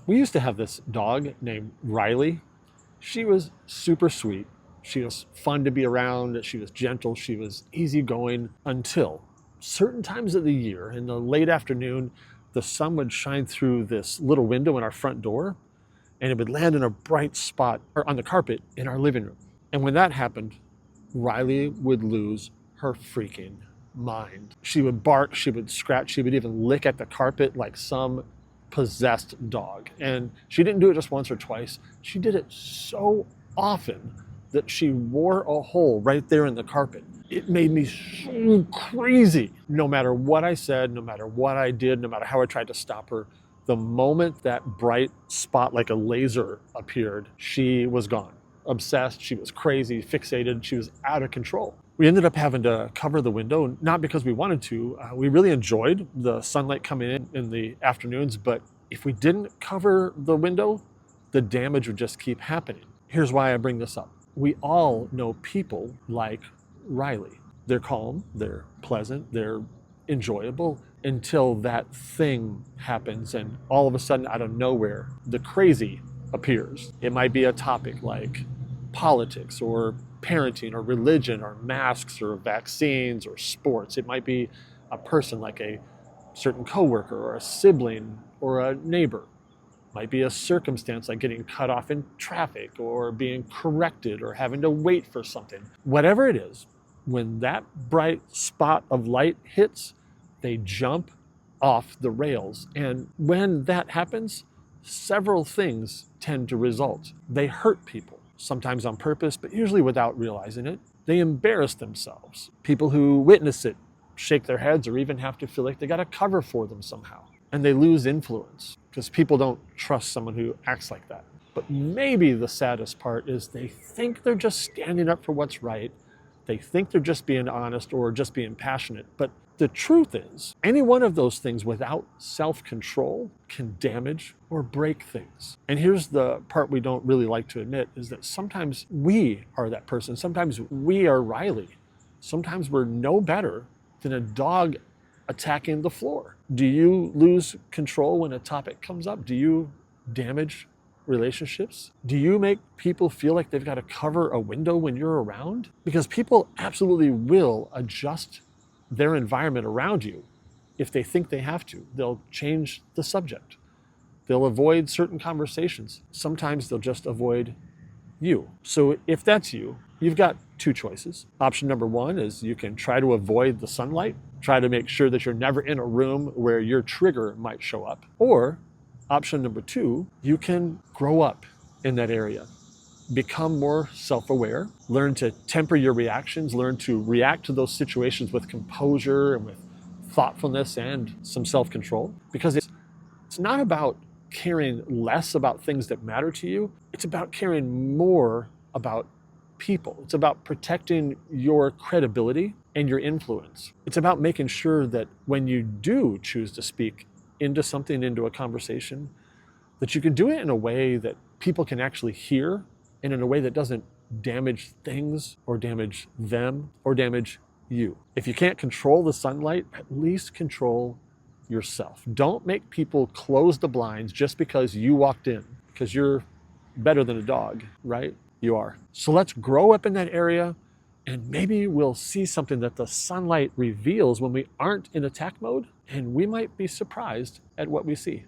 We used to have this dog named Riley. She was super sweet. She was fun to be around. She was gentle. She was easygoing until certain times of the year in the late afternoon, the sun would shine through this little window in our front door and it would land in a bright spot or on the carpet in our living room. And when that happened, Riley would lose her freaking mind. She would bark, she would scratch, she would even lick at the carpet like some possessed dog. And she didn't do it just once or twice. She did it so often that she wore a hole right there in the carpet. It made me so crazy. No matter what I said, no matter what I did, no matter how I tried to stop her, the moment that bright spot like a laser appeared, she was gone. Obsessed, she was crazy, fixated, she was out of control. We ended up having to cover the window, not because we wanted to. We really enjoyed the sunlight coming in the afternoons, but if we didn't cover the window, the damage would just keep happening. Here's why I bring this up. We all know people like Riley. They're calm, they're pleasant, they're enjoyable until that thing happens and all of a sudden out of nowhere, the crazy appears. It might be a topic like politics or parenting or religion or masks or vaccines or sports. It might be a person like a certain coworker or a sibling or a neighbor. It might be a circumstance like getting cut off in traffic or being corrected or having to wait for something. Whatever it is, when that bright spot of light hits, they jump off the rails. And when that happens, several things tend to result. They hurt people, sometimes on purpose, but usually without realizing it. They embarrass themselves. People who witness it shake their heads or even have to feel like they got to cover for them somehow. And they lose influence because people don't trust someone who acts like that. But maybe the saddest part is they think they're just standing up for what's right. They think they're just being honest or just being passionate. But the truth is, any one of those things without self-control can damage or break things. And here's the part we don't really like to admit is that sometimes we are that person. Sometimes we are Riley. Sometimes we're no better than a dog attacking the floor. Do you lose control when a topic comes up? Do you damage relationships? Do you make people feel like they've got to cover a window when you're around? Because people absolutely will adjust their environment around you if they think they have to. They'll change the subject. They'll avoid certain conversations. Sometimes they'll just avoid you. So if that's you, you've got two choices. Option number one is you can try to avoid the sunlight, try to make sure that you're never in a room where your trigger might show up. Or option number two, you can grow up in that area. Become more self-aware, learn to temper your reactions, learn to react to those situations with composure and with thoughtfulness and some self-control. Because it's not about caring less about things that matter to you. It's about caring more about people. It's about protecting your credibility and your influence. It's about making sure that when you do choose to speak into something, into a conversation, that you can do it in a way that people can actually hear and in a way that doesn't damage things or damage them or damage you. If you can't control the sunlight, at least control yourself. Don't make people close the blinds just because you walked in, because you're better than a dog, right? You are. So let's grow up in that area and maybe we'll see something that the sunlight reveals when we aren't in attack mode, and we might be surprised at what we see.